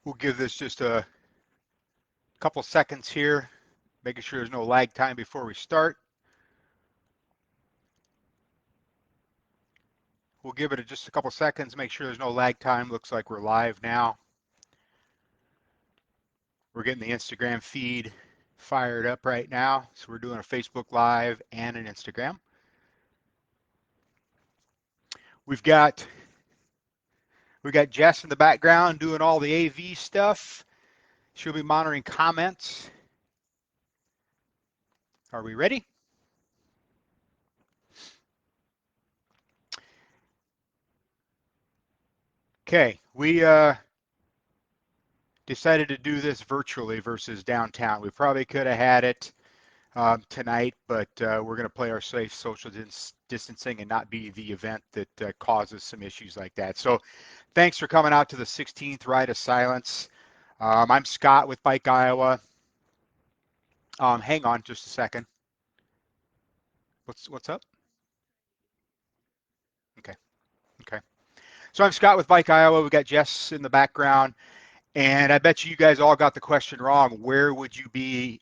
We'll give this just a couple seconds here, making sure there's no lag time before we start. We'll give it just a couple seconds, make sure there's no lag time. Looks like we're live now. We're getting the Instagram feed fired up right now. So we're doing a Facebook Live and an Instagram. We've got Jess in the background doing all the AV stuff. She'll be monitoring comments. Are we ready? Okay, we decided to do this virtually versus downtown. We probably could have had it tonight, but we're going to play our safe social distancing and not be the event that causes some issues like that. So thanks for coming out to the 16th Ride of Silence. I'm Scott with Bike Iowa. Hang on just a second. What's up? Okay. So I'm Scott with Bike Iowa. We got Jess in the background, and I bet you guys all got the question wrong. Where would you be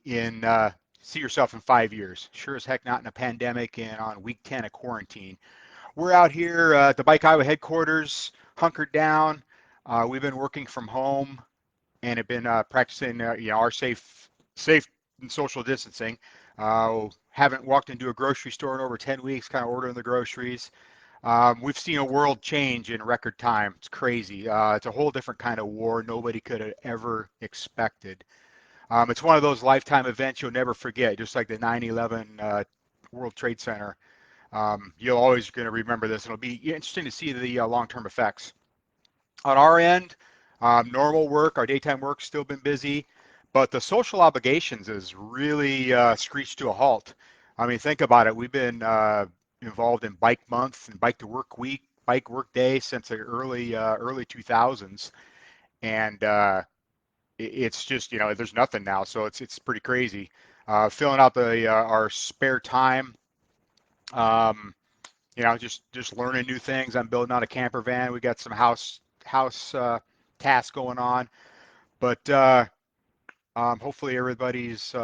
see yourself in 5 years? Sure as heck not in a pandemic and on week 10 of quarantine. We're out here at the Bike Iowa headquarters, hunkered down. We've been working from home and have been practicing our safe and social distancing. Haven't walked into a grocery store in over 10 weeks, kind of ordering the groceries. We've seen a world change in record time. It's crazy. It's a whole different kind of war nobody could have ever expected. It's one of those lifetime events you'll never forget, just like the 9/11 World Trade Center. You're always going to remember this. It'll be interesting to see the long-term effects. On our end, normal work, our daytime work's still been busy, but the social obligations has really screeched to a halt. I mean, think about it. We've been involved in Bike Month and Bike to Work Week, Bike Work Day since the early 2000s, and it's just there's nothing now, so it's pretty crazy. Filling out our spare time, just learning new things. I'm building out a camper van. We got some house tasks going on, but hopefully everybody's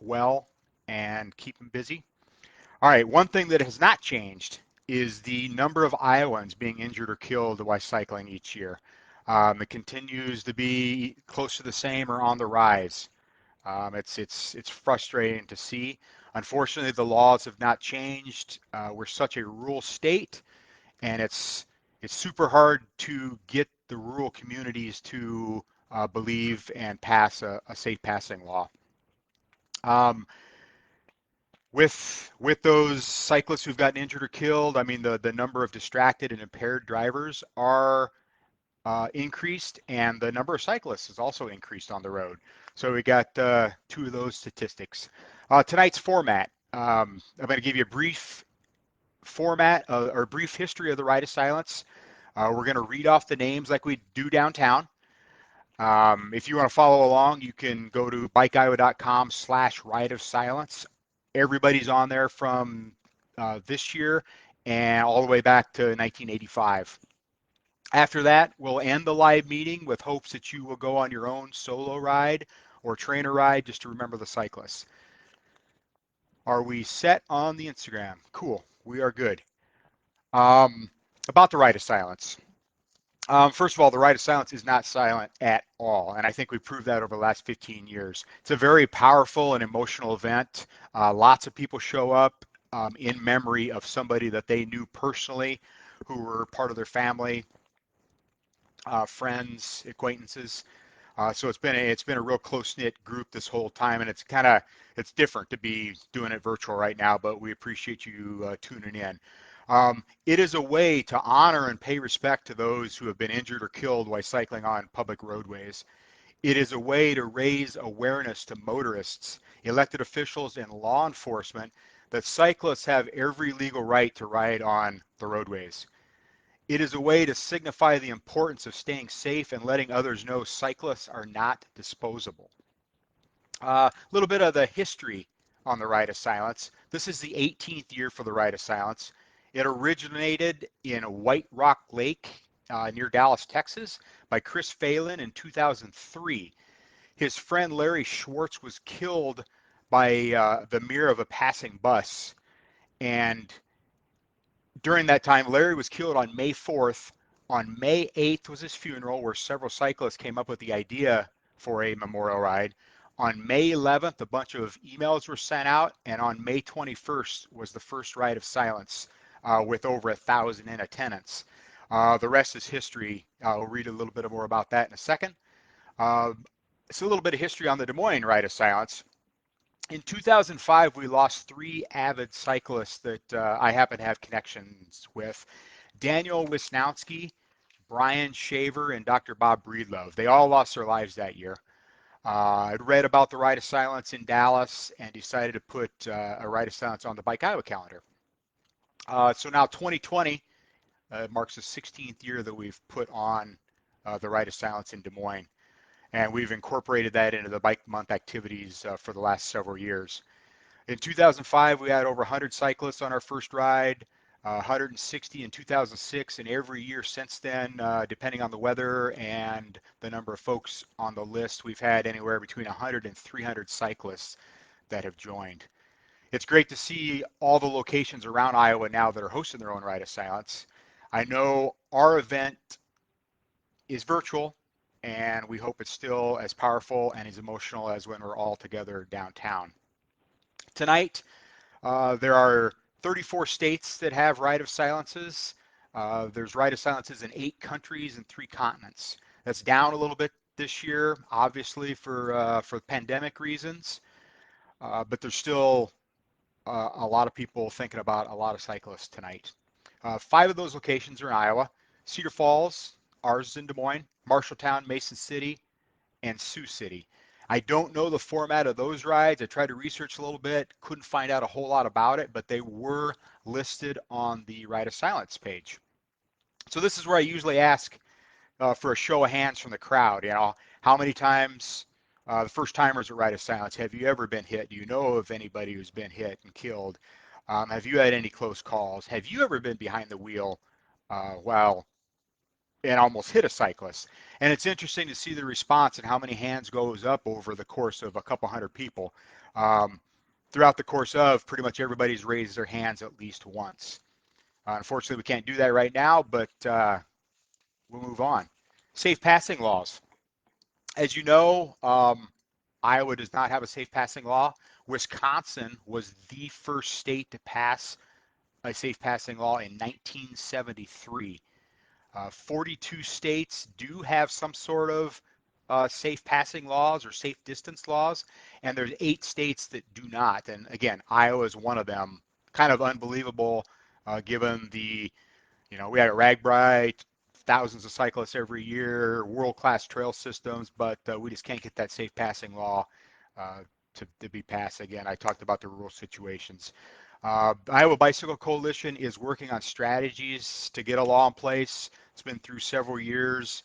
well and keeping busy. All right, one thing that has not changed is the number of Iowans being injured or killed while cycling each year. It continues to be close to the same or on the rise. It's frustrating to see. Unfortunately, the laws have not changed. We're such a rural state, and it's super hard to get the rural communities to believe and pass a safe passing law. With those cyclists who've gotten injured or killed, I mean, the number of distracted and impaired drivers are increased, and the number of cyclists has also increased on the road. So we got two of those statistics. Tonight's format, I'm going to give you a brief format or brief history of the Ride of Silence. We're going to read off the names like we do downtown. If you want to follow along, you can go to bikeiowa.com/Ride of Silence. Everybody's on there from this year and all the way back to 1985. After that, we'll end the live meeting with hopes that you will go on your own solo ride or trainer ride just to remember the cyclists. Are we set on the Instagram? Cool. We are good. About the Ride of Silence. First of all, the Ride of Silence is not silent at all, and I think we proved that over the last 15 years. It's a very powerful and emotional event. Lots of people show up in memory of somebody that they knew personally, who were part of their family, friends, acquaintances. So it's been a real close-knit group this whole time, and it's different to be doing it virtual right now, but we appreciate you tuning in. It is a way to honor and pay respect to those who have been injured or killed while cycling on public roadways. It is a way to raise awareness to motorists, elected officials, and law enforcement that cyclists have every legal right to ride on the roadways. It is a way to signify the importance of staying safe and letting others know cyclists are not disposable. A little bit of the history on the Ride of Silence. This is the 18th year for the Ride of Silence. It originated in White Rock Lake near Dallas, Texas, by Chris Phelan in 2003. His friend Larry Schwartz was killed by the mirror of a passing bus. And during that time, Larry was killed on May 4th. On May 8th was his funeral, where several cyclists came up with the idea for a memorial ride. On May 11th, a bunch of emails were sent out, and on May 21st was the first ride of silence with over 1,000 in attendance. The rest is history. I'll read a little bit more about that in a second. It's a little bit of history on the Des Moines Ride of Silence. In 2005, we lost 3 avid cyclists that I happen to have connections with. Daniel Wisnowski, Brian Shaver, and Dr. Bob Breedlove. They all lost their lives that year. I'd read about the Ride of Silence in Dallas and decided to put a Ride of Silence on the Bike Iowa calendar. So now 2020 marks the 16th year that we've put on the Ride of Silence in Des Moines. And we've incorporated that into the Bike Month activities for the last several years. In 2005, we had over 100 cyclists on our first ride, 160 in 2006, and every year since then, depending on the weather and the number of folks on the list, we've had anywhere between 100 and 300 cyclists that have joined. It's great to see all the locations around Iowa now that are hosting their own Ride of Silence. I know our event is virtual, and we hope it's still as powerful and as emotional as when we're all together downtown. Tonight, there are 34 states that have Ride of Silences. There's Ride of Silences in 8 countries and 3 continents. That's down a little bit this year, obviously for pandemic reasons, but there's still a lot of people thinking about a lot of cyclists tonight. 5 of those locations are in Iowa: Cedar Falls, ours is in Des Moines, Marshalltown, Mason City, and Sioux City. I don't know the format of those rides. I tried to research a little bit, couldn't find out a whole lot about it, but they were listed on the Ride of Silence page. So this is where I usually ask for a show of hands from the crowd. You know, how many times, the first timers at Ride of Silence, have you ever been hit? Do you know of anybody who's been hit and killed? Have you had any close calls? Have you ever been behind the wheel while and almost hit a cyclist? And it's interesting to see the response and how many hands goes up over the course of a couple hundred people. Throughout the course of, pretty much everybody's raised their hands at least once. Unfortunately, we can't do that right now, but we'll move on. Safe passing laws. As you know, Iowa does not have a safe passing law. Wisconsin was the first state to pass a safe passing law in 1973. 42 states do have some sort of safe passing laws or safe distance laws, and there's 8 states that do not. And again, Iowa is one of them. Kind of unbelievable, given the, you know, we had a Ragbrai, thousands of cyclists every year, world-class trail systems, but we just can't get that safe passing law to be passed. Again, I talked about the rural situations. Iowa Bicycle Coalition is working on strategies to get a law in place. It's been through several years.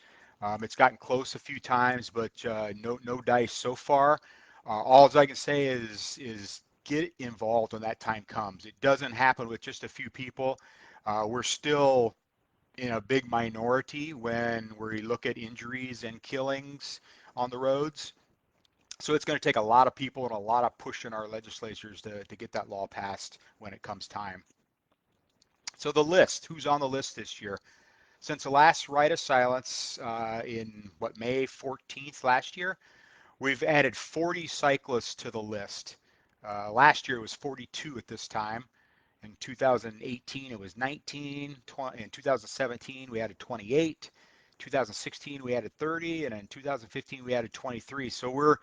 It's gotten close a few times, but no dice so far. All I can say is get involved when that time comes. It doesn't happen with just a few people. We're still in a big minority when we look at injuries and killings on the roads. So it's going to take a lot of people and a lot of push in our legislatures to get that law passed when it comes time. So the list, who's on the list this year? Since the last Ride of Silence in May 14th last year, we've added 40 cyclists to the list. Last year it was 42 at this time. In 2018 it was 19. In 2017 we added 28. 2016 we added 30, and in 2015 we added 23. So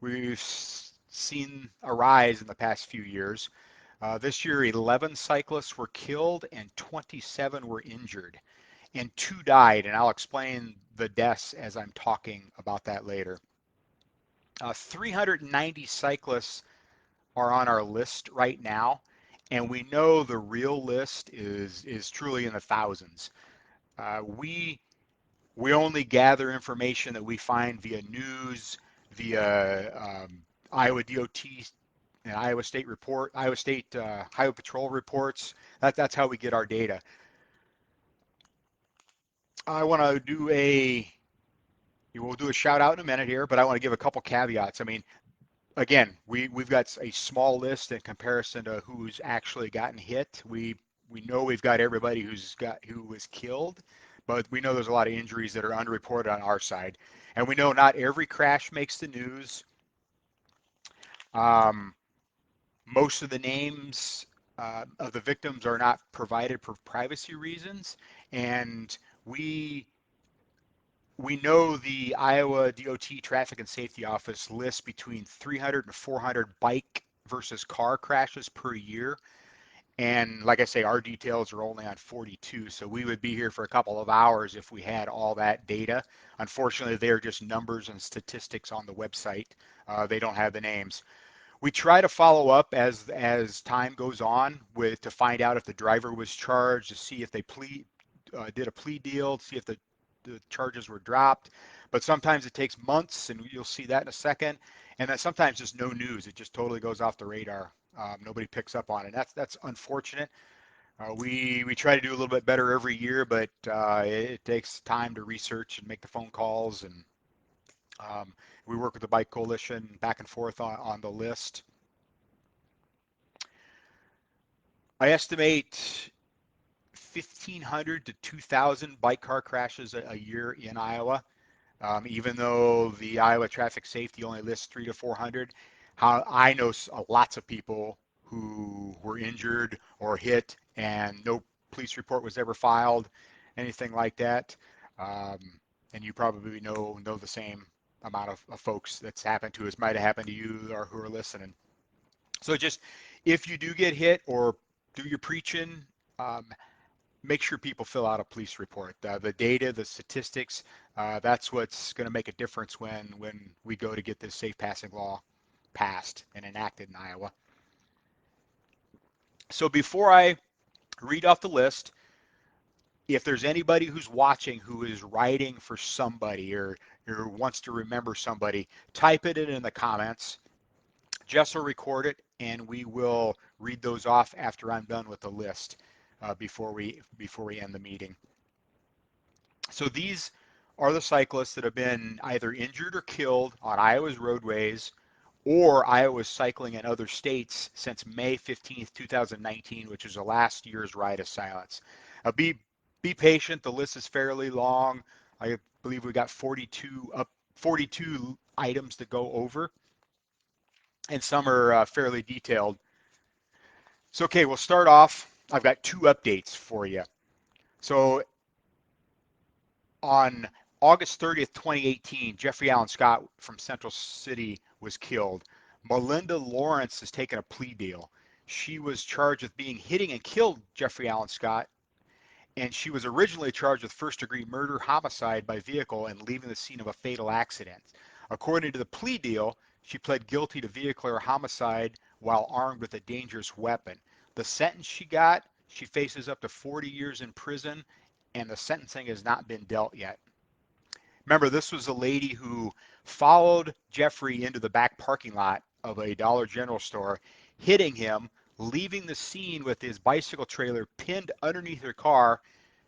we've seen a rise in the past few years. This year 11 cyclists were killed and 27 were injured, and 2 died, and I'll explain the deaths as I'm talking about that later. 390 cyclists are on our list right now, and we know the real list is truly in the thousands. We only gather information that we find via news, via Iowa DOT and Iowa State Highway Patrol reports. That's how we get our data. I want to do we'll do a shout out in a minute here, but I want to give a couple caveats. I mean, again, we've got a small list in comparison to who's actually gotten hit. We know we've got everybody who was killed, but we know there's a lot of injuries that are underreported on our side, and we know not every crash makes the news. Um, Most of the names of the victims are not provided for privacy reasons, and we we know the Iowa DOT Traffic and Safety Office lists between 300 and 400 bike versus car crashes per year. And like I say, our details are only on 42, so we would be here for a couple of hours if we had all that data. Unfortunately, they're just numbers and statistics on the website. They don't have the names. We try to follow up as time goes on with to find out if the driver was charged, to see if they did a plea deal, to see if the charges were dropped. But sometimes it takes months, and you'll see that in a second. And then sometimes just no news; it just totally goes off the radar. Nobody picks up on it. That's unfortunate. We try to do a little bit better every year, but it takes time to research and make the phone calls, and um, we work with the Bike Coalition back and forth on the list. I estimate 1,500 to 2,000 bike car crashes a year in Iowa. Even though the Iowa Traffic Safety only lists 300 to 400, I know lots of people who were injured or hit and no police report was ever filed, anything like that. Um, and you probably know the same amount of folks that's happened to us, might have happened to you or who are listening. So just if you do get hit or do your preaching, um, make sure people fill out a police report. The data, the statistics, that's what's going to make a difference when we go to get this safe passing law passed and enacted in Iowa. So before I read off the list, if there's anybody who's watching who is writing for somebody or wants to remember somebody, type it in the comments. Jess will record it, and we will read those off after I'm done with the list before we end the meeting. So these are the cyclists that have been either injured or killed on Iowa's roadways or Iowa's cycling in other states since May 15th, 2019, which is the last year's Ride of Silence. Be patient. The list is fairly long. I believe we got 42 items to go over, and some are fairly detailed. So, okay, we'll start off. I've got two updates for you. So on August 30th, 2018, Jeffrey Allen Scott from Central City was killed. Melinda Lawrence has taken a plea deal. She was charged with hitting and killed Jeffrey Allen Scott, and she was originally charged with first-degree murder, homicide by vehicle, and leaving the scene of a fatal accident. According to the plea deal, she pled guilty to vehicular homicide while armed with a dangerous weapon. The sentence she faces up to 40 years in prison, and the sentencing has not been dealt yet. Remember, this was a lady who followed Jeffrey into the back parking lot of a Dollar General store, hitting him, leaving the scene with his bicycle trailer pinned underneath her car.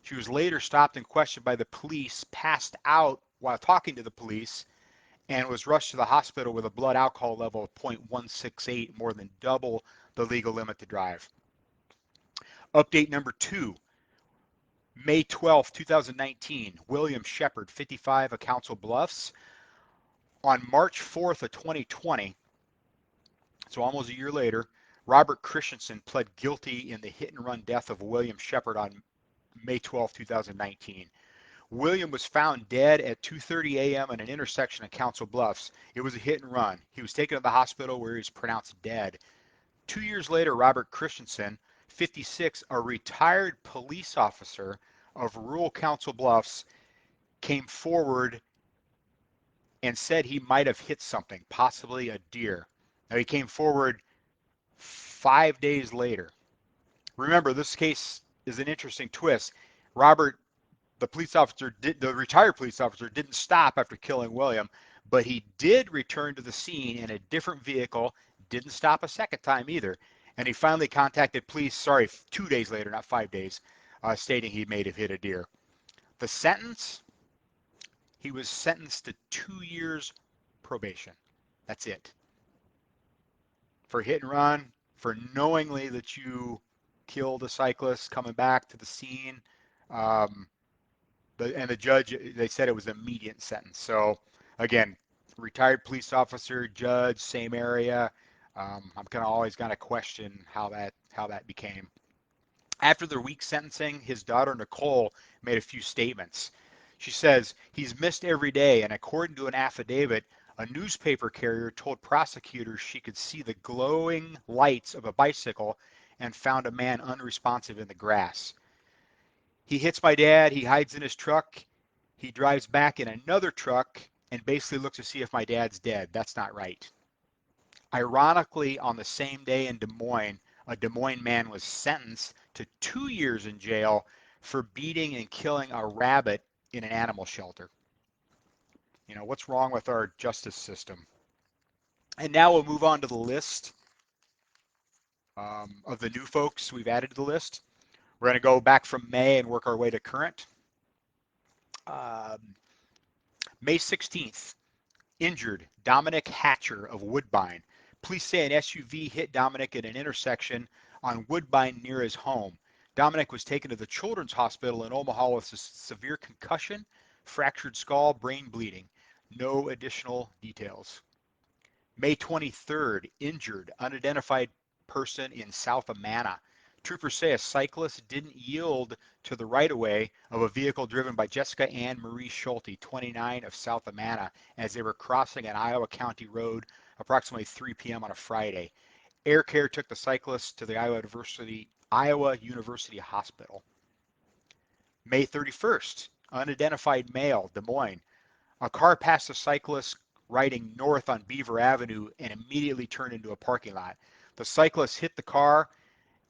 She was later stopped and questioned by the police, passed out while talking to the police, and was rushed to the hospital with a blood alcohol level of 0.168, more than double the legal limit to drive. Update number 2. May 12, 2019, William Shepard, 55, of Council Bluffs. On March 4th of 2020, so almost a year later, Robert Christensen pled guilty in the hit and run death of William Shepard on May 12, 2019. William was found dead at 2:30 a.m. at an intersection in Council Bluffs. It was a hit and run. He was taken to the hospital where he was pronounced dead. 2 years later, Robert Christensen, 56, a retired police officer of rural Council Bluffs, came forward and said he might have hit something, possibly a deer. Now, he came forward 5 days later. Remember, this case is an interesting twist. Robert, the retired police officer, didn't stop after killing William, but he did return to the scene in a different vehicle, didn't stop a second time either. And he finally contacted police, 2 days later, not 5 days, stating he may have hit a deer. The sentence, he was sentenced to 2 years probation. That's it. For hit and run, for knowingly that you killed a cyclist coming back to the scene. Um, and the judge, they said it was an immediate sentence. So again, retired police officer, judge, same area. I'm kind of always going to question how that became. After the week sentencing, his daughter Nicole made a few statements. She says he's missed every day, and according to an affidavit, a newspaper carrier told prosecutors she could see the glowing lights of a bicycle and found a man unresponsive in the grass. He hits my dad, he hides in his truck, he drives back in another truck and basically looks to see if my dad's dead. That's not right. Ironically, on the same day in Des Moines, a Des Moines man was sentenced to 2 years in jail for beating and killing a rabbit in an animal shelter. You know, what's wrong with our justice system? And now we'll move on to the list of the new folks we've added to the list. We're going to go back from May and work our way to current. May 16th, injured Dominick Hatcher of Woodbine. Police say an SUV hit Dominick at an intersection on Woodbine near his home. Dominick was taken to the Children's Hospital in Omaha with a severe concussion, fractured skull, brain bleeding. No additional details. May 23rd, injured, unidentified person in South Amana. Troopers say a cyclist didn't yield to the right-of-way of a vehicle driven by Jessica Ann Marie Schulte, 29, of South Amana, as they were crossing an Iowa County road approximately 3 p.m. on a Friday. Air Care took the cyclist to the Iowa University Hospital. May 31st, unidentified male, Des Moines. A car passed a cyclist riding north on Beaver Avenue and immediately turned into a parking lot. The cyclist hit the car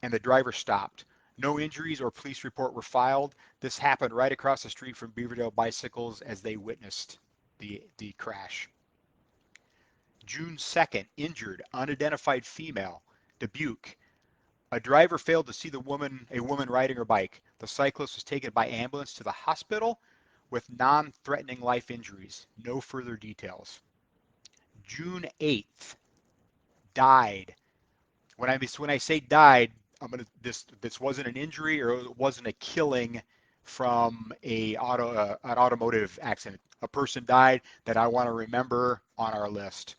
and the driver stopped. No injuries or police report were filed. This happened right across the street from Beaverdale Bicycles as they witnessed the crash. June 2nd, injured, unidentified female, Dubuque. A driver failed to see a woman riding her bike. The cyclist was taken by ambulance to the hospital with non-threatening life injuries. No further details. June 8th, died. When I say died, this wasn't an injury or it wasn't a killing from an automotive accident. A person died that I want to remember on our list.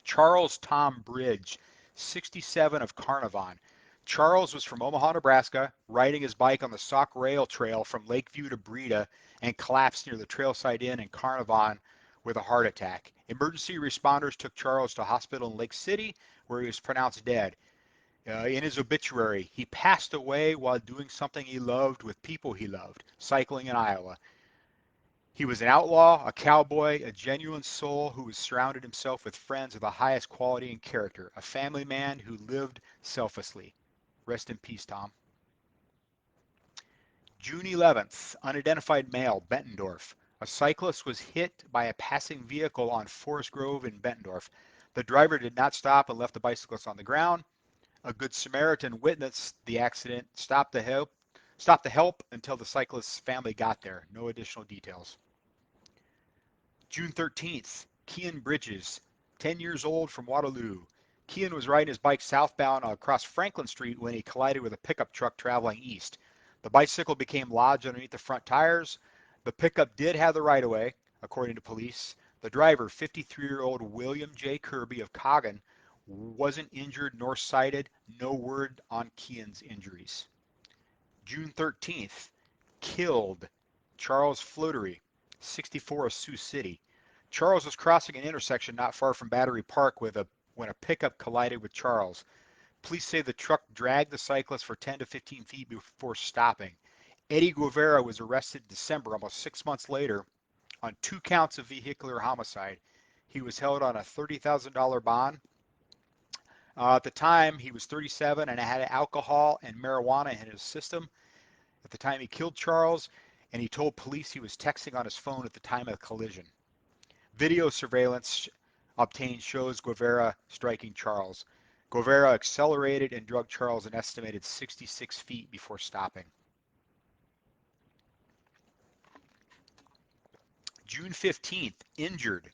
Charles Tom Bridge, 67, of Carnarvon. Charles was from Omaha, Nebraska, riding his bike on the Sauk Rail Trail from Lakeview to Breda and collapsed near the Trailside Inn in Carnarvon with a heart attack. Emergency responders took Charles to a hospital in Lake City where he was pronounced dead. In his obituary, he passed away while doing something he loved with people he loved, cycling in Iowa. He was an outlaw, a cowboy, a genuine soul who surrounded himself with friends of the highest quality and character, a family man who lived selflessly. Rest in peace, Tom. June 11th, unidentified male, Bettendorf. A cyclist was hit by a passing vehicle on Forest Grove in Bettendorf. The driver did not stop and left the bicyclist on the ground. A Good Samaritan witnessed the accident, stopped the help until the cyclist's family got there. No additional details. June 13th, Kean Bridges, 10 years old, from Waterloo. Kean was riding his bike southbound across Franklin Street when he collided with a pickup truck traveling east. The bicycle became lodged underneath the front tires. The pickup did have the right-of-way, according to police. The driver, 53-year-old William J. Kirby of Coggan, wasn't injured nor cited. No word on Kean's injuries. June 13th, killed, Charles Fluttery, 64, of Sioux City. Charles was crossing an intersection not far from Battery Park when a pickup collided with Charles. Police say the truck dragged the cyclist for 10 to 15 feet before stopping. Eddie Guevara was arrested in December, almost 6 months later, on 2 counts of vehicular homicide. He was held on a $30,000 bond. At the time, he was 37 and had alcohol and marijuana in his system. At the time he killed Charles, and he told police he was texting on his phone at the time of the collision. Video surveillance obtained shows Guevara striking Charles. Guevara accelerated and drugged Charles an estimated 66 feet before stopping. June 15th, injured.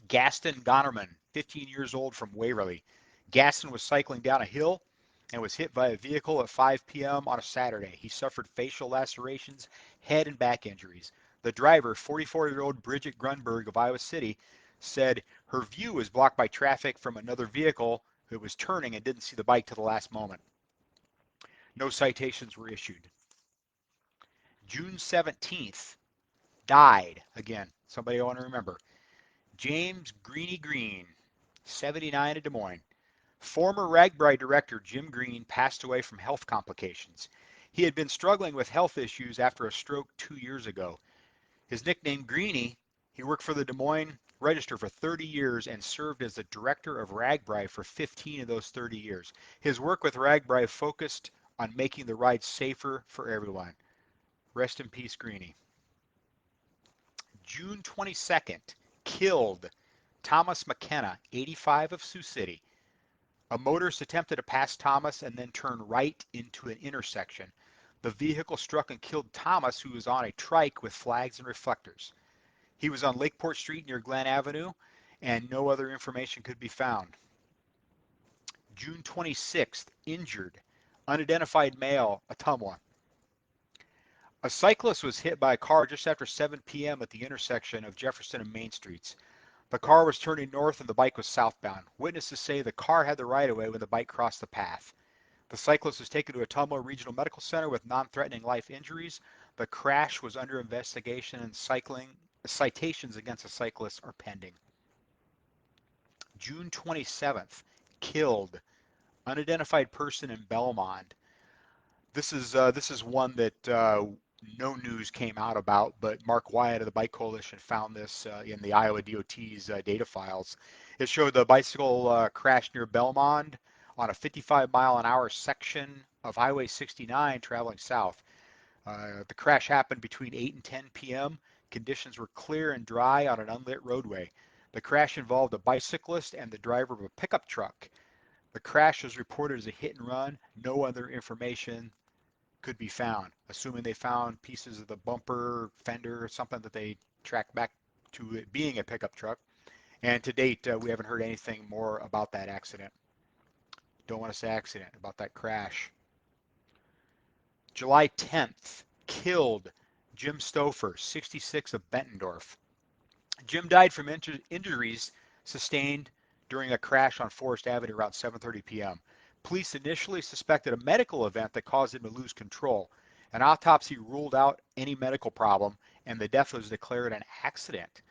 Gaston Gonerman, 15 years old from Waverly. Gaston was cycling down a hill and was hit by a vehicle at 5 p.m. on a Saturday. He suffered facial lacerations, head and back injuries. The driver, 44-year-old Bridget Grunberg of Iowa City, said her view was blocked by traffic from another vehicle who was turning and didn't see the bike till the last moment. No citations were issued. June 17th, died again. Somebody I want to remember. James Greeny Green, 79 of Des Moines. Former Ragbrai director Jim Green passed away from health complications. He had been struggling with health issues after a stroke 2 years ago. His nickname Greeny, he worked for the Des Moines Register for 30 years and served as the director of Ragbrai for 15 of those 30 years. His work with Ragbrai focused on making the ride safer for everyone. Rest in peace, Greeny. June 22nd, killed. Thomas McKenna, 85 of Sioux City. A motorist attempted to pass Thomas and then turned right into an intersection. The vehicle struck and killed Thomas, who was on a trike with flags and reflectors. He was on Lakeport Street near Glen Avenue, and no other information could be found. June 26th, injured. Unidentified male, Ottumwa. A cyclist was hit by a car just after 7 p.m. at the intersection of Jefferson and Main Streets. The car was turning north and the bike was southbound. Witnesses say the car had the right-of-way when the bike crossed the path. The cyclist was taken to Ottumwa Regional Medical Center with non-threatening life injuries. The crash was under investigation and citations against the cyclist are pending. June 27th, killed. Unidentified person in Belmont. This is one that no news came out about, but Mark Wyatt of the Bike Coalition found this in the Iowa DOT's data files. It showed the bicycle crash near Belmont on a 55-mile-an-hour section of Highway 69 traveling south. The crash happened between 8 and 10 p.m. Conditions were clear and dry on an unlit roadway. The crash involved a bicyclist and the driver of a pickup truck. The crash was reported as a hit and run. No other information could be found, assuming they found pieces of the bumper, fender, or something that they tracked back to it being a pickup truck. And to date, we haven't heard anything more about that accident. Don't want to say accident, about that crash. July 10th, killed. Jim Stouffer, 66 of Bettendorf. Jim died from injuries sustained during a crash on Forest Avenue around 7:30 p.m. Police initially suspected a medical event that caused him to lose control. An autopsy ruled out any medical problem, and the death was declared an accident.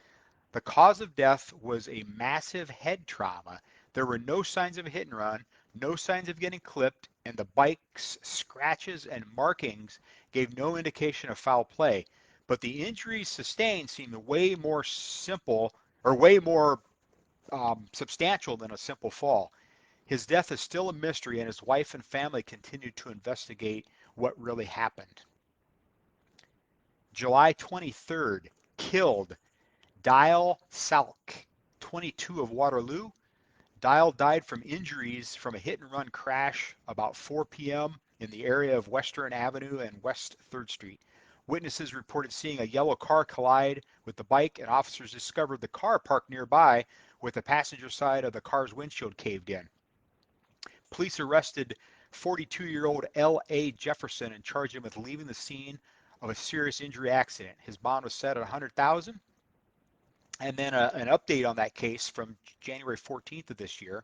The cause of death was a massive head trauma. There were no signs of a hit and run, no signs of getting clipped, and the bike's scratches and markings gave no indication of foul play. But the injuries sustained seemed way more simple, or way more substantial than a simple fall. His death is still a mystery, and his wife and family continue to investigate what really happened. July 23rd, killed. Dial Salk, 22 of Waterloo. Dial died from injuries from a hit-and-run crash about 4 p.m. in the area of Western Avenue and West 3rd Street. Witnesses reported seeing a yellow car collide with the bike, and officers discovered the car parked nearby with the passenger side of the car's windshield caved in. Police arrested 42-year-old L.A. Jefferson and charged him with leaving the scene of a serious injury accident. His bond was set at $100,000. And then an update on that case from January 14th of this year.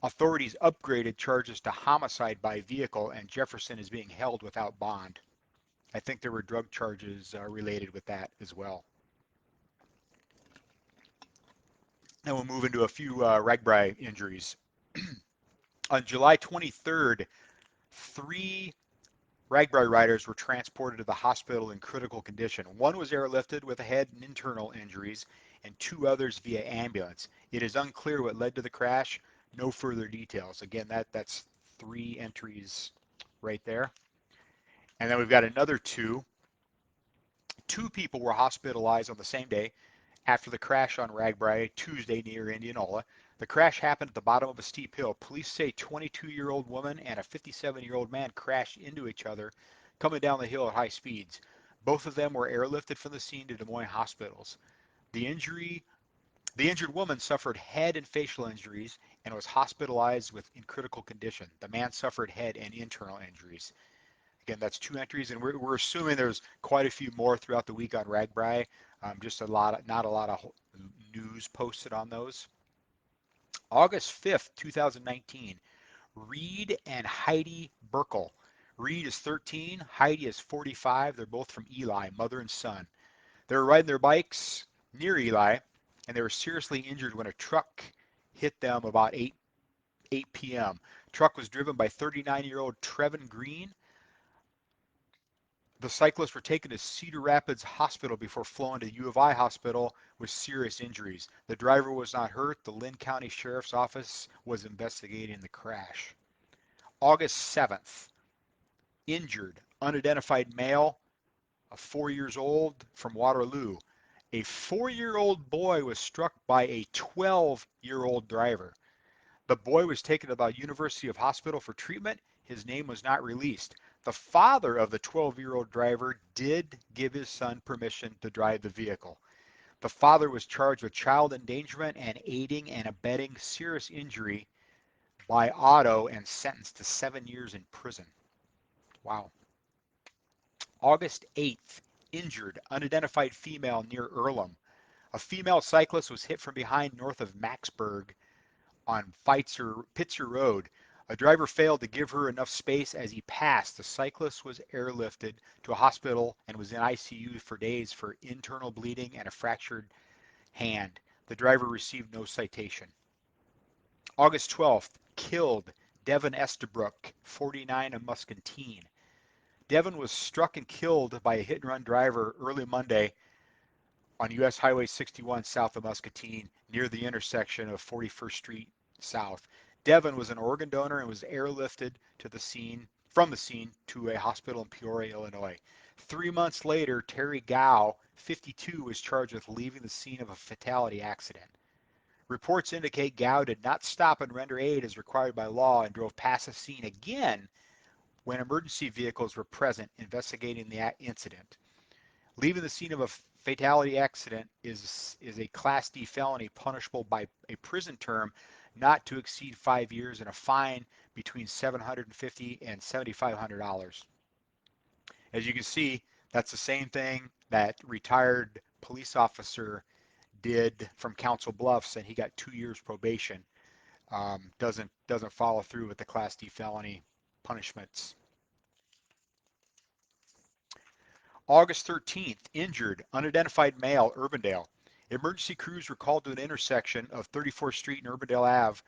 Authorities upgraded charges to homicide by vehicle, and Jefferson is being held without bond. I think there were drug charges related with that as well. Now we'll move into a few Ragbrai injuries. On July 23rd, 3 Ragbrai riders were transported to the hospital in critical condition. One was airlifted with a head and internal injuries, and 2 others via ambulance. It is unclear what led to the crash. No further details. Again, that's 3 entries right there. And then we've got another 2. 2 people were hospitalized on the same day after the crash on Ragbrai Tuesday near Indianola. The crash happened at the bottom of a steep hill. Police say 22-year-old woman and a 57-year-old man crashed into each other coming down the hill at high speeds. Both of them were airlifted from the scene to Des Moines hospitals. The injury The injured woman suffered head and facial injuries and was hospitalized in critical condition. The man suffered head and internal injuries. Again, that's 2 entries, and we're assuming there's quite a few more throughout the week on Ragbrai. Just not a lot of news posted on those. August 5th, 2019, Reed and Heidi Burkle. Reed is 13, Heidi is 45. They're both from Eli, mother and son. They were riding their bikes near Eli, and they were seriously injured when a truck hit them about 8 p.m. Truck was driven by 39-year-old Trevin Green. The cyclists were taken to Cedar Rapids Hospital before flowing to U of I Hospital with serious injuries. The driver was not hurt. The Lynn County Sheriff's Office was investigating the crash. August 7th, injured, unidentified male, 4 years old, from Waterloo. A 4-year-old boy was struck by a 12-year-old driver. The boy was taken to the University of Hospital for treatment. His name was not released. The father of the 12-year-old driver did give his son permission to drive the vehicle. The father was charged with child endangerment and aiding and abetting serious injury by auto and sentenced to 7 years in prison. Wow. August 8th, injured, unidentified female near Earlham. A female cyclist was hit from behind north of Maxburg on Pitzer Road. A driver failed to give her enough space as he passed. The cyclist was airlifted to a hospital and was in ICU for days for internal bleeding and a fractured hand. The driver received no citation. August 12th, killed, Devin Estabrook, 49, of Muscatine. Devin was struck and killed by a hit-and-run driver early Monday on U.S. Highway 61 south of Muscatine near the intersection of 41st Street South. Devin was an organ donor and was airlifted from the scene to a hospital in Peoria, Illinois. 3 months later, Terry Gow, 52, was charged with leaving the scene of a fatality accident. Reports indicate Gow did not stop and render aid as required by law and drove past the scene again when emergency vehicles were present investigating the incident. Leaving the scene of a fatality accident is a Class D felony punishable by a prison term not to exceed 5 years and a fine between $750 and $7,500. As you can see, that's the same thing that retired police officer did from Council Bluffs, and he got 2 years probation. Doesn't follow through with the Class D felony punishments. August 13th, injured, unidentified male, Urbandale. Emergency crews were called to an intersection of 34th Street and Urbandale Ave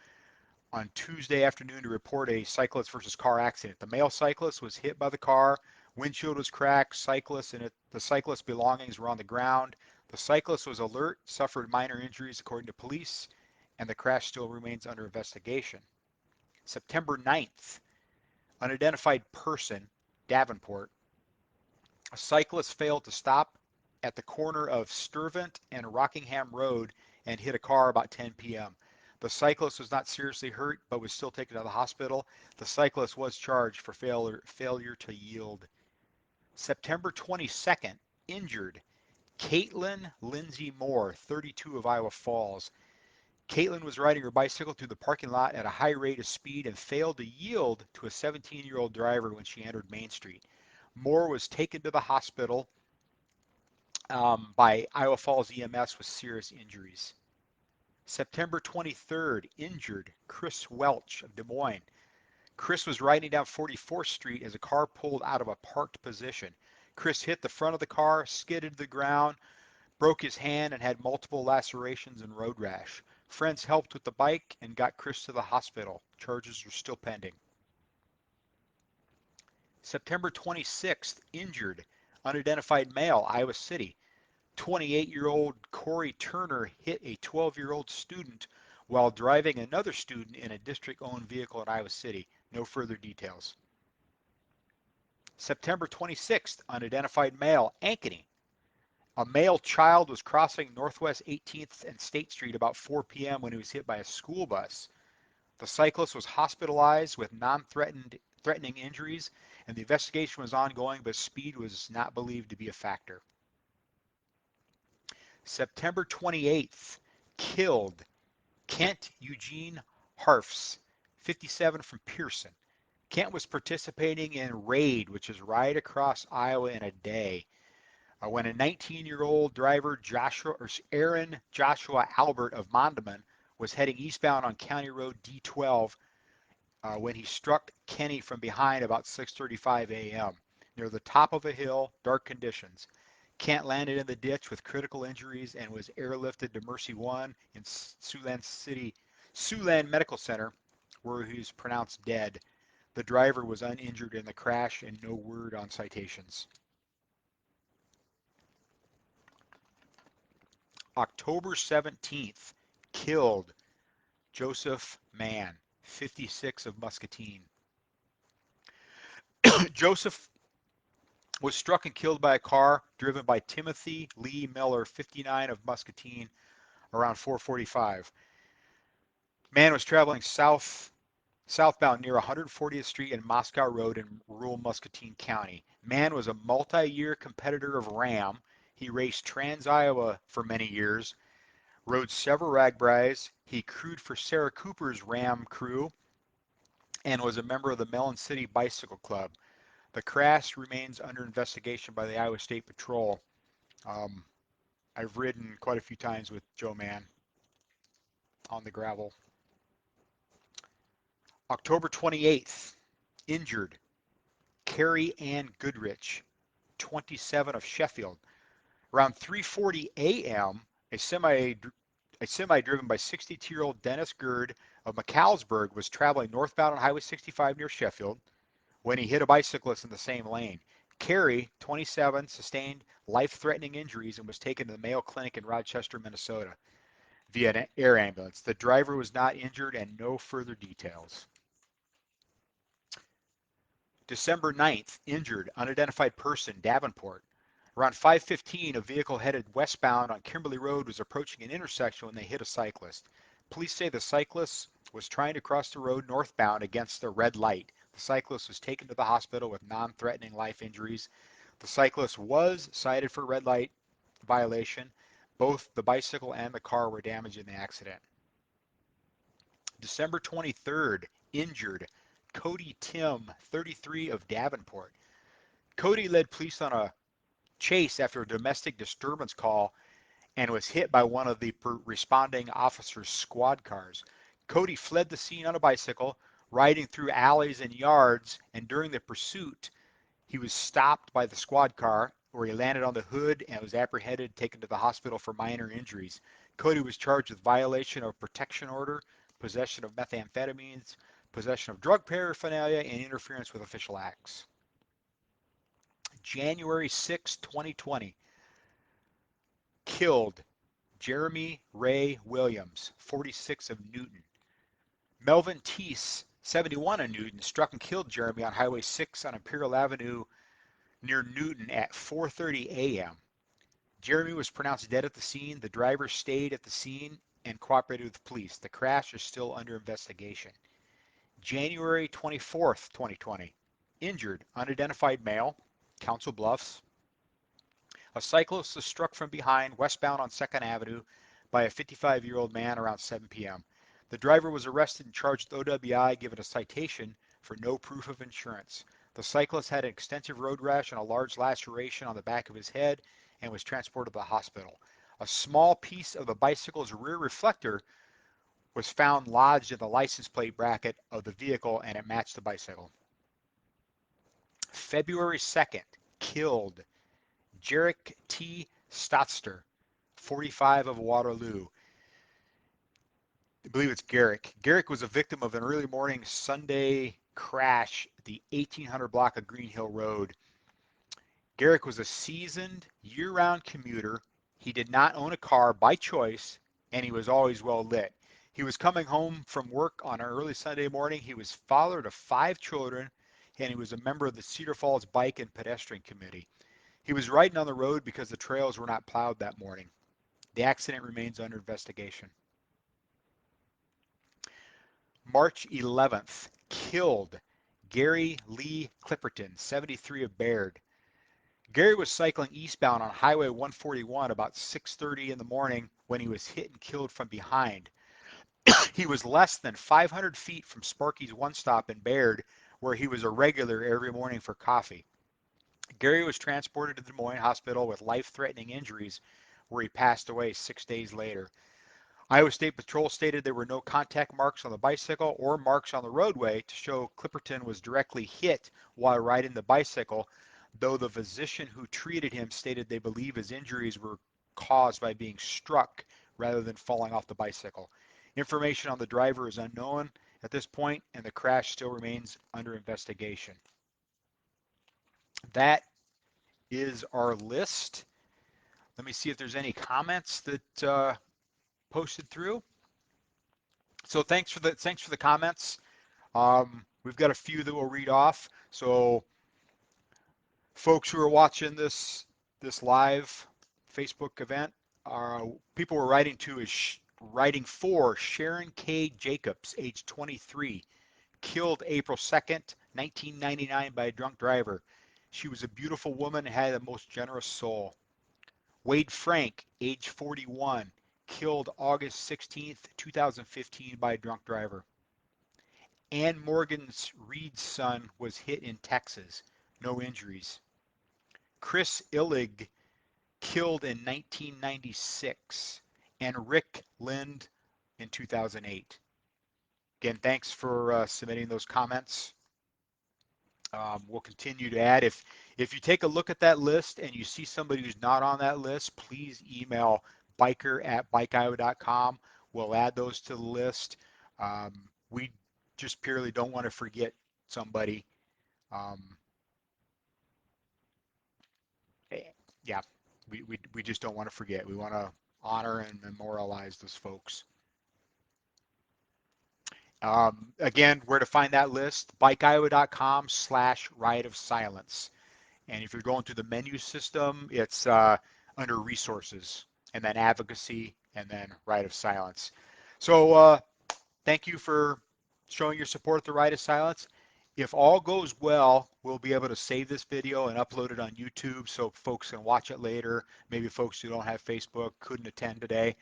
on Tuesday afternoon to report a cyclist versus car accident. The male cyclist was hit by the car, windshield was cracked, the cyclist's belongings were on the ground. The cyclist was alert, suffered minor injuries according to police, and the crash still remains under investigation. September 9th, unidentified person, Davenport. A cyclist failed to stop at the corner of Sturvant and Rockingham Road and hit a car about 10 p.m. The cyclist was not seriously hurt but was still taken to the hospital. The cyclist was charged for failure to yield. September 22nd, injured, Caitlin Lindsay Moore, 32, of Iowa Falls. Caitlin was riding her bicycle through the parking lot at a high rate of speed and failed to yield to a 17-year-old driver when she entered Main Street. Moore was taken to the hospital by Iowa Falls EMS with serious injuries. September 23rd, injured, Chris Welch of Des Moines. Chris was riding down 44th Street as a car pulled out of a parked position. Chris hit the front of the car, skidded to the ground, broke his hand, and had multiple lacerations and road rash. Friends helped with the bike and got Chris to the hospital. Charges are still pending. September 26th, injured, unidentified male, Iowa City. 28-year-old Corey Turner hit a 12-year-old student while driving another student in a district-owned vehicle in Iowa City. No further details. September 26th, unidentified male, Ankeny. A male child was crossing Northwest 18th and State Street about 4 p.m. when he was hit by a school bus. The cyclist was hospitalized with non-threatening injuries, and the investigation was ongoing, but speed was not believed to be a factor. September 28th, killed Kent Eugene Harfs, 57 from Pearson. Kent was participating in RAID, which is Ride Across Iowa in a Day, when a 19-year-old driver, Aaron Joshua Albert of Mondamin, was heading eastbound on County Road D12 when he struck Kenny from behind about 6:35 a.m. near the top of a hill, dark conditions. Kent landed in the ditch with critical injuries and was airlifted to Mercy One in Siouxland Medical Center, where he was pronounced dead. The driver was uninjured in the crash and no word on citations. October 17th, killed Joseph Mann, 56 of Muscatine. Joseph was struck and killed by a car driven by Timothy Lee Miller, 59 of Muscatine, around 4:45. Mann was traveling southbound near 140th Street and Moscow Road in rural Muscatine County. Mann was a multi-year competitor of Ram. He raced Trans-Iowa for many years, rode several Ragbrais. He crewed for Sarah Cooper's Ram crew and was a member of the Mellon City Bicycle Club. The crash remains under investigation by the Iowa State Patrol. I've ridden quite a few times with Joe Mann on the gravel. October 28th, injured Carrie Ann Goodrich, 27 of Sheffield. Around 3:40 a.m., a semi driven by 62-year-old Dennis Gerd of McAllisburg was traveling northbound on Highway 65 near Sheffield when he hit a bicyclist in the same lane. Carrie, 27, sustained life-threatening injuries and was taken to the Mayo Clinic in Rochester, Minnesota, via an air ambulance. The driver was not injured and no further details. December 9th, injured, unidentified person, Davenport. Around 5:15, a vehicle headed westbound on Kimberly Road was approaching an intersection when they hit a cyclist. Police say the cyclist was trying to cross the road northbound against a red light. The cyclist was taken to the hospital with non-threatening life injuries. The cyclist was cited for red light violation. Both the bicycle and the car were damaged in the accident. December 23rd, injured, Cody Tim, 33 of Davenport. Cody led police on a chase after a domestic disturbance call and was hit by one of the responding officers' squad cars. Cody fled the scene on a bicycle, riding through alleys and yards, and during the pursuit, he was stopped by the squad car, where he landed on the hood and was apprehended, taken to the hospital for minor injuries. Cody was charged with violation of protection order, possession of methamphetamines, possession of drug paraphernalia, and interference with official acts. January 6, 2020, killed Jeremy Ray Williams, 46 of Newton. Melvin Teese, 71 of Newton, struck and killed Jeremy on Highway 6 on Imperial Avenue near Newton at 4:30 a.m. Jeremy was pronounced dead at the scene. The driver stayed at the scene and cooperated with police. The crash is still under investigation. January 24th, 2020, injured, unidentified male, Council Bluffs. A cyclist was struck from behind westbound on 2nd Avenue by a 55-year-old man around 7 p.m. The driver was arrested and charged with OWI, given a citation for no proof of insurance. The cyclist had an extensive road rash and a large laceration on the back of his head and was transported to the hospital. A small piece of the bicycle's rear reflector was found lodged in the license plate bracket of the vehicle, and it matched the bicycle. February 2nd, killed Jarek T. Stotster, 45 of Waterloo. I believe it's Garrick. Garrick was a victim of an early morning Sunday crash at the 1800 block of Green Hill Road. Garrick was a seasoned, year-round commuter. He did not own a car by choice, and he was always well lit. He was coming home from work on an early Sunday morning. He was father to 5 children, and he was a member of the Cedar Falls Bike and Pedestrian Committee. He was riding on the road because the trails were not plowed that morning. The accident remains under investigation. March 11th, killed Gary Lee Clipperton, 73 of Baird. Gary was cycling eastbound on Highway 141 about 6:30 in the morning when he was hit and killed from behind. He was less than 500 feet from Sparky's One Stop in Baird, where he was a regular every morning for coffee. Gary was transported to the Des Moines hospital with life-threatening injuries, where he passed away 6 days later. Iowa State Patrol stated there were no contact marks on the bicycle or marks on the roadway to show Clipperton was directly hit while riding the bicycle, though the physician who treated him stated they believe his injuries were caused by being struck rather than falling off the bicycle. Information on the driver is unknown at this point, and the crash still remains under investigation. That is our list. Let me see if there's any comments that posted through. So thanks for the comments. We've got a few that we'll read off. So folks who are watching this live Facebook event, people were writing for Sharon K. Jacobs, age 23, killed April 2nd, 1999 by a drunk driver. She was a beautiful woman and had the most generous soul. Wade Frank, age 41, killed August 16th, 2015 by a drunk driver. Ann Morgan's Reed's son was hit in Texas. No injuries. Chris Illig killed in 1996. And Rick Lind in 2008. Again, thanks for submitting those comments. We'll continue to add. If you take a look at that list and you see somebody who's not on that list, please email biker@bikeiowa.com. We'll add those to the list. We just purely don't want to forget somebody. Yeah, we just don't want to forget. We want to honor and memorialize those folks. Again, where to find that list, bikeiowa.com/Riot of Silence. And if you're going through the menu system, it's under resources and then advocacy and then Riot of Silence. So thank you for showing your support at the Riot of Silence. If all goes well, we'll be able to save this video and upload it on YouTube so folks can watch it later. Maybe folks who don't have Facebook couldn't attend today.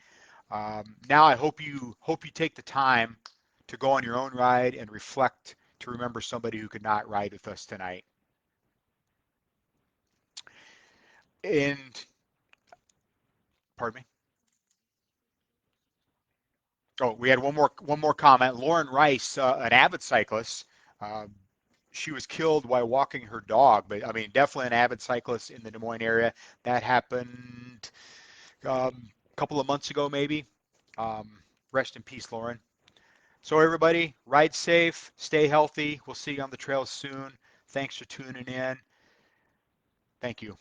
Now I hope you take the time to go on your own ride and reflect to remember somebody who could not ride with us tonight. And pardon me. Oh, we had one more comment. Lauren Rice, an avid cyclist, she was killed while walking her dog. But I mean, definitely an avid cyclist in the Des Moines area. That happened a couple of months ago, maybe. Rest in peace, Lauren. So everybody, ride safe, stay healthy. We'll see you on the trails soon. Thanks for tuning in. Thank you.